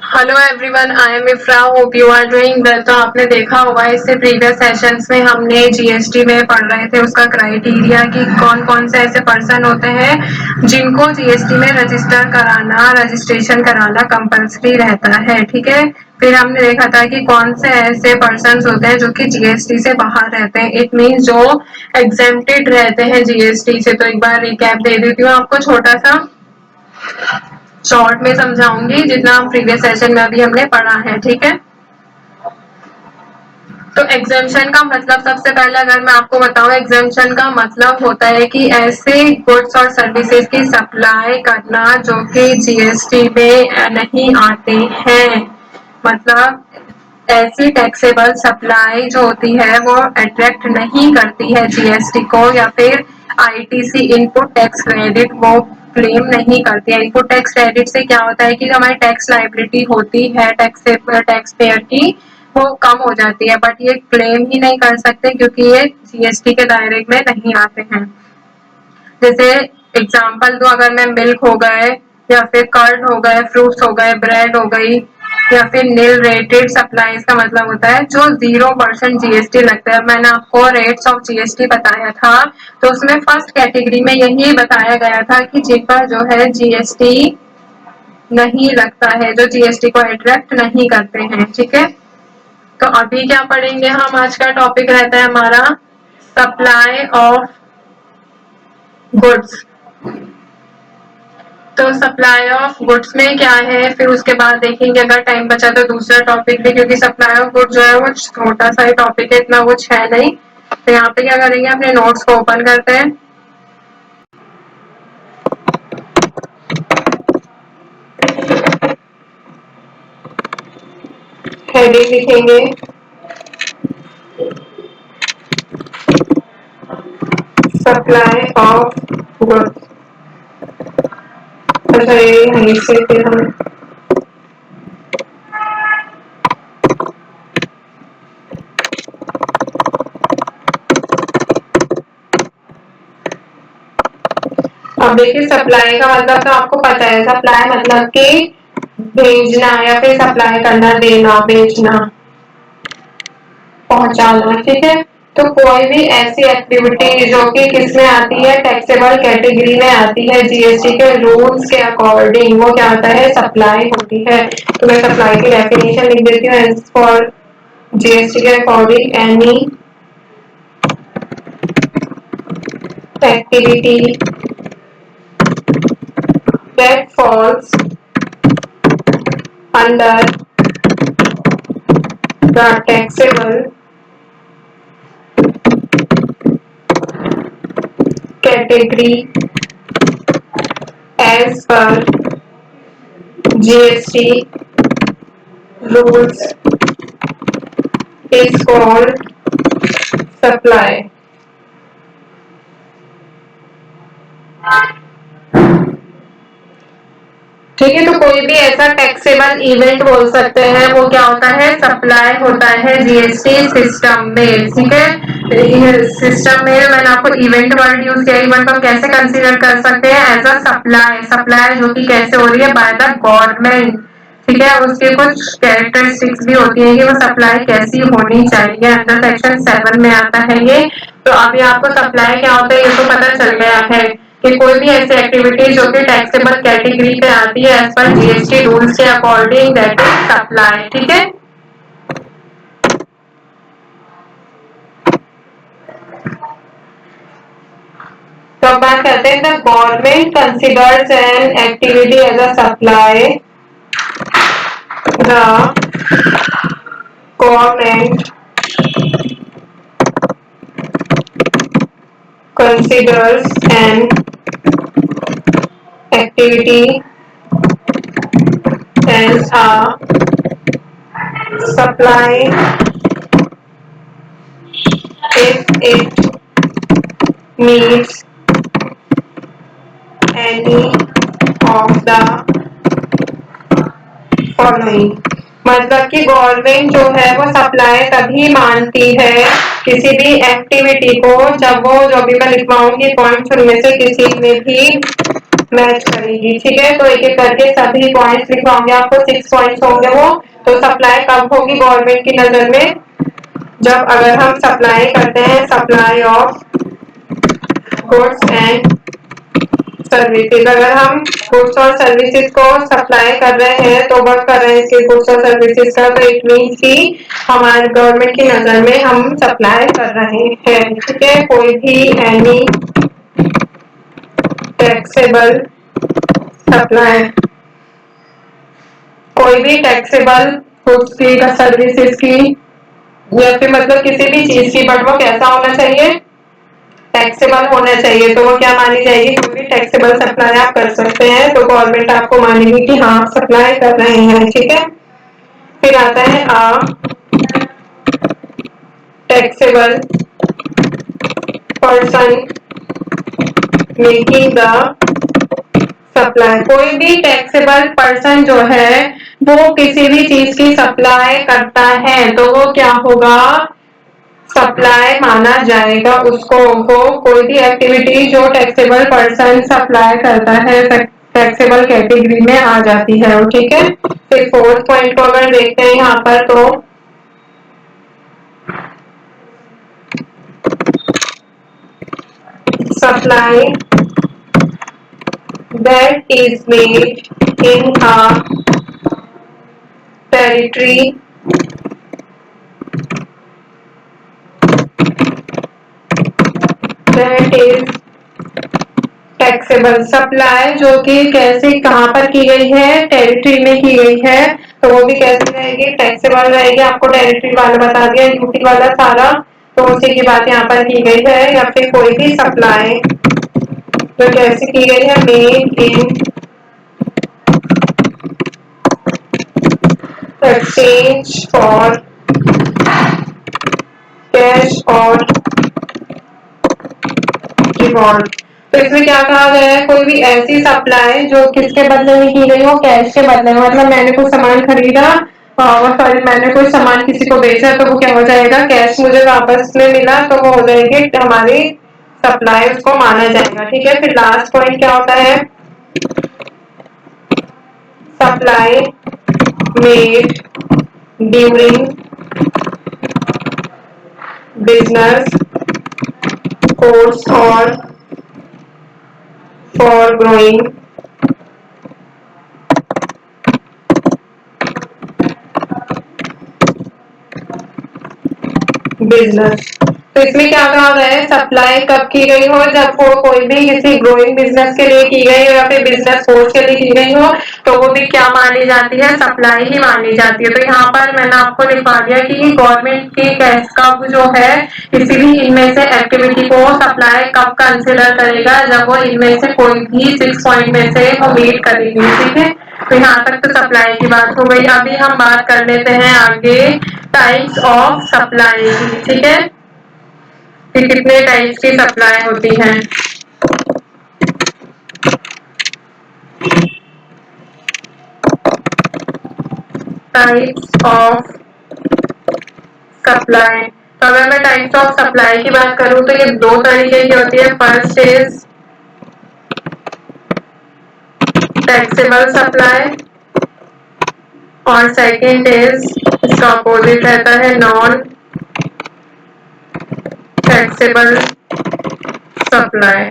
Hello everyone, I am Ifra, hope you are doing well. तो आपने देखा होगा इससे प्रीवियस सेशंस में हमने जीएसटी में पढ़ रहे थे उसका क्राइटेरिया कि कौन कौन से ऐसे पर्सन होते हैं जिनको जीएसटी में रजिस्ट्रेशन कराना कंपल्सरी रहता है। ठीक है, फिर हमने देखा था कि कौन से ऐसे पर्सन होते हैं जो कि जीएसटी से बाहर रहते हैं, इट मीन जो एग्जेम्प्टेड रहते हैं जीएसटी से। तो एक बार रिकैप दे देती हूँ आपको, छोटा सा शॉर्ट में समझाऊंगी जितना हम प्रीवियस सेशन में अभी हमने पढ़ा है। ठीक है, तो एग्जेम्पशन का मतलब, सबसे पहले अगर मैं आपको बताऊं, एग्जेम्पशन का मतलब होता है कि ऐसे गुड्स और सर्विसेज की सप्लाई करना जो कि जीएसटी में नहीं आते हैं। मतलब ऐसी टैक्सेबल सप्लाई जो होती है वो अट्रैक्ट नहीं करती है जीएसटी को, या फिर आईटीसी इनपुट टैक्स क्रेडिट वो क्लेम नहीं करती है। इनपुट टैक्स क्रेडिट से क्या होता है कि हमारी टैक्स लाइबिलिटी होती है टैक्स पेयर की, वो कम हो जाती है, बट ये क्लेम ही नहीं कर सकते क्योंकि ये जीएसटी के दायरे में नहीं आते हैं। जैसे एग्जांपल दो, अगर मैं मिल्क हो गए या फिर कर्ड हो गए, फ्रूट्स हो गए, ब्रेड हो गई, या फिर नील रेटेड सप्लाईज का मतलब होता है जो 0% जीएसटी लगता है। मैंने आपको रेट्स ऑफ जीएसटी बताया था, तो उसमें फर्स्ट कैटेगरी में यही बताया गया था कि जिन पर जो है जीएसटी नहीं लगता है, जो जीएसटी को अट्रैक्ट नहीं करते हैं। ठीक है, तो अभी क्या पढ़ेंगे हम, आज का टॉपिक रहता है हमारा सप्लाई ऑफ गुड्स। तो सप्लाई ऑफ गुड्स में क्या है, फिर उसके बाद देखेंगे अगर टाइम बचा तो दूसरा टॉपिक भी, क्योंकि सप्लाई ऑफ गुड्स जो है वो छोटा सा ही टॉपिक है, इतना कुछ है नहीं। तो यहाँ पे क्या करेंगे, अपने नोट्स को ओपन करते हैं, हेडिंग लिखेंगे सप्लाई ऑफ गुड्स। अच्छा, ये यहीं से फिर हम अब देखिए, सप्लाई का मतलब तो आपको पता है, सप्लाई मतलब कि भेजना या फिर सप्लाई करना, देना, बेचना, पहुंचाना। ठीक है, तो कोई भी ऐसी एक्टिविटी जो कि किसमें आती है, टैक्सेबल कैटेगरी में आती है जीएसटी के रूल्स के अकॉर्डिंग, वो क्या होता है, सप्लाई होती है। तो मैं सप्लाई की डेफिनेशन लिख देती हूँ, एज फॉर जीएसटी के according any activity that falls under the taxable category as per GST rules is called supply। ठीक है, तो कोई भी ऐसा टैक्सेबल इवेंट बोल सकते हैं, वो क्या होता है, सप्लाई होता है जीएसटी सिस्टम में। ठीक है, सिस्टम में मैंने आपको इवेंट वर्ड यूज किया, इवेंट को कैसे कंसीडर कर सकते हैं, एज अ सप्लाई। सप्लाई जो कि कैसे हो रही है, बाय द गवर्नमेंट। ठीक है, उसके कुछ कैरेक्टरिस्टिक्स भी होती है कि वो सप्लाई कैसी होनी चाहिए, अंडर सेक्शन 7 में आता है ये। तो अभी आपको सप्लाई क्या होता है ये तो पता चल गया है कि कोई भी ऐसी एक्टिविटी जो कि टैक्सेबल कैटेगरी पे आती है एज पर जीएसटी रूल्स के अकॉर्डिंग, दैट इज सप्लाई। ठीक है, तो अब बात करते हैं, the government considers an activity as a supply. The government considers an activity as a supply if it meets any of the following। मतलब कि गवर्नमेंट जो है वो सप्लाई तभी मानती है किसी भी एक्टिविटी को जब वो, जो भी मैं लिखवाऊंगी पॉइंट्स, उनमें से किसी में भी मैच करेगी। ठीक है, तो एक एक करके सभी पॉइंट्स लिखवाऊंगे आपको, 6 पॉइंट्स होंगे वो। तो सप्लाई कब होगी गवर्नमेंट की नजर में? जब अगर हम सप्लाई करते हैं, supply of goods and services, अगर हम गुड्स और सर्विसेज को सप्लाई कर रहे हैं तो वर्क कर रहे हैं इसके गुड्स और सर्विसेज का, तो इट मीन्स कि हमारे गवर्नमेंट की नजर में हम सप्लाई कर रहे हैं। ठीक है, कोई भी एनी टैक्सेबल सप्लाई, कोई भी टैक्सेबल गुड्स की या सर्विसेज की या फिर मतलब किसी भी चीज की, बट वो कैसा होना चाहिए? टैक्सेबल होना चाहिए। तो वो क्या मानी जाएगी? कोई भी टैक्सेबल सप्लाई आप कर सकते हैं तो गवर्नमेंट आपको मानेगी कि हाँ आप सप्लाई कर रहे हैं। ठीक है, फिर आता है taxable person making the supply, कोई भी टैक्सेबल पर्सन जो है वो किसी भी चीज की सप्लाई करता है तो वो क्या होगा? सप्लाई माना जाएगा उसको। वो कोई भी एक्टिविटी जो टैक्सेबल पर्सन सप्लाई करता है टैक्सेबल कैटेगरी में आ जाती है। ठीक है, फिर फोर्थ पॉइंट को अगर देखते हैं यहाँ पर तो supply that is made in a territory that is taxable, supply जो कि कैसे कहाँ पर की गई है? टेरिटरी में की गई है, तो वो भी कैसे रहेगी? टैक्सेबल रहेगी। आपको टेरिटरी वाला बता दिया, यूटी वाला सारा, तो उसी की बात यहाँ पर की गई है। या फिर कोई भी सप्लाई जो कैसे की गई है? Made in exchange for cash और रिवॉर्ड। तो इसमें क्या कहा गया है? कोई भी ऐसी सप्लाई जो किसके बदले में की गई हो? कैश के बदले में। मतलब मैंने कुछ सामान खरीदा और सॉरी मैंने कोई सामान किसी को बेचा तो वो क्या हो जाएगा? कैश मुझे वापस में मिला तो वो हो जाएगी हमारी सप्लाई, उसको माना जाएगा। ठीक है, फिर लास्ट पॉइंट क्या होता है? Supply made during business course और फॉर ग्रोइंग बिजनेस। तो इसमें क्या कहा गया है? सप्लाई कब की गई हो? जब वो कोई भी किसी ग्रोइंग बिजनेस के लिए की गई हो या फिर बिजनेस फोर्स के लिए की गई हो तो वो भी क्या मानी जाती है? सप्लाई ही मानी जाती है। तो यहाँ पर मैंने आपको लिखवा दिया कि गवर्नमेंट की कैश कब जो है किसी भी इनमें से एक्टिविटी को सप्लाई कब कंसिडर करेगा? जब वो इनमें से कोई भी 6 पॉइंट में से वो मीट करेगी। ठीक है, तो यहाँ तक तो सप्लाई की बात हो गई। अभी हम बात कर लेते हैं आगे टाइप्स ऑफ सप्लाई की। ठीक है, कि कितने टाइप्स की सप्लाई होती है। टाइप्स ऑफ सप्लाई, तो अगर मैं टाइप्स ऑफ सप्लाई की बात करूं तो ये दो तरीके की होती है। फर्स्ट इज टैक्सेबल सप्लाई और सेकंड इज, इसका अपोजिट रहता है, नॉन टैक्सेबल सप्लाई।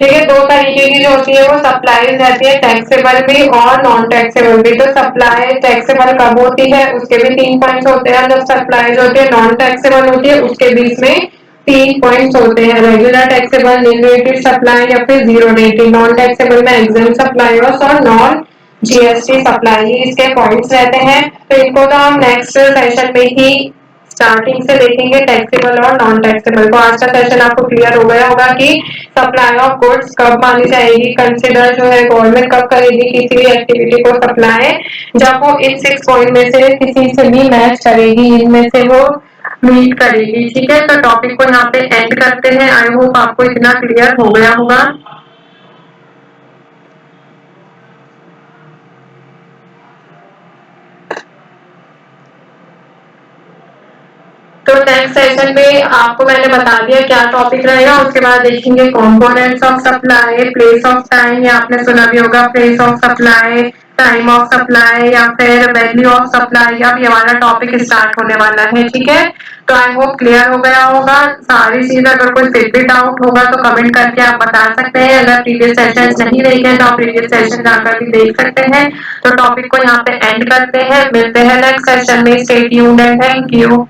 ठीक है, दो तरीके की जो होती है वो सप्लाई रहती है, टैक्सेबल भी और नॉन टैक्सेबल भी। तो सप्लाई टैक्सेबल कब होती है उसके भी 3 पॉइंट्स होते हैं, जब सप्लाई जो होती है नॉन टैक्सेबल होती है उसके बीच में 3 पॉइंट्स होते हैं, रेगुलर टैक्सेबल, लिमिटेड सप्लाई या फिर जीरो रेटिंग। नॉन टैक्सेबल में एग्जाम सप्लाई और नॉन जीएसटी सप्लाई, इसके पॉइंट्स रहते हैं। तो इनको तो हम नेक्स्ट सेशन में ही स्टार्टिंग से देखेंगे, टैक्सेबल और नॉन टैक्सेबल। तो आज का सेशन आपको क्लियर हो गया होगा कि सप्लाई ऑफ गुड्स कब मानी जाएगी, कंसिडर जो है गवर्नमेंट कब करेगी किसी भी एक्टिविटी को सप्लाई? जब वो इन 6 पॉइंट में से किसी से भी मैच करेगी, इनमें से वो मीट करेगी। ठीक है, तो टॉपिक को यहाँ पे एंड करते हैं। आई होप आपको इतना क्लियर हो गया होगा। तो नेक्स्ट नेक्स्ट सेशन में आपको मैंने बता दिया क्या टॉपिक रहेगा, उसके बाद देखेंगे components of supply, place of time, या आपने सुना भी होगा place of supply, time of supply, या फिर वैल्यू ऑफ सप्लाई। अब ये वाला टॉपिक स्टार्ट होने वाला है, ठीक है। तो आई होप क्लियर हो गया होगा सारी चीज। अगर कोई फिर भी डाउट होगा तो कमेंट करके आप बता सकते हैं। अगर प्रीवियस सेशन नहीं देखे तो आप प्रीवियस सेशन जाकर भी देख सकते हैं। तो टॉपिक को यहाँ पे एंड करते हैं, मिलते हैं नेक्स्ट सेशन में। Stay tuned and thank you.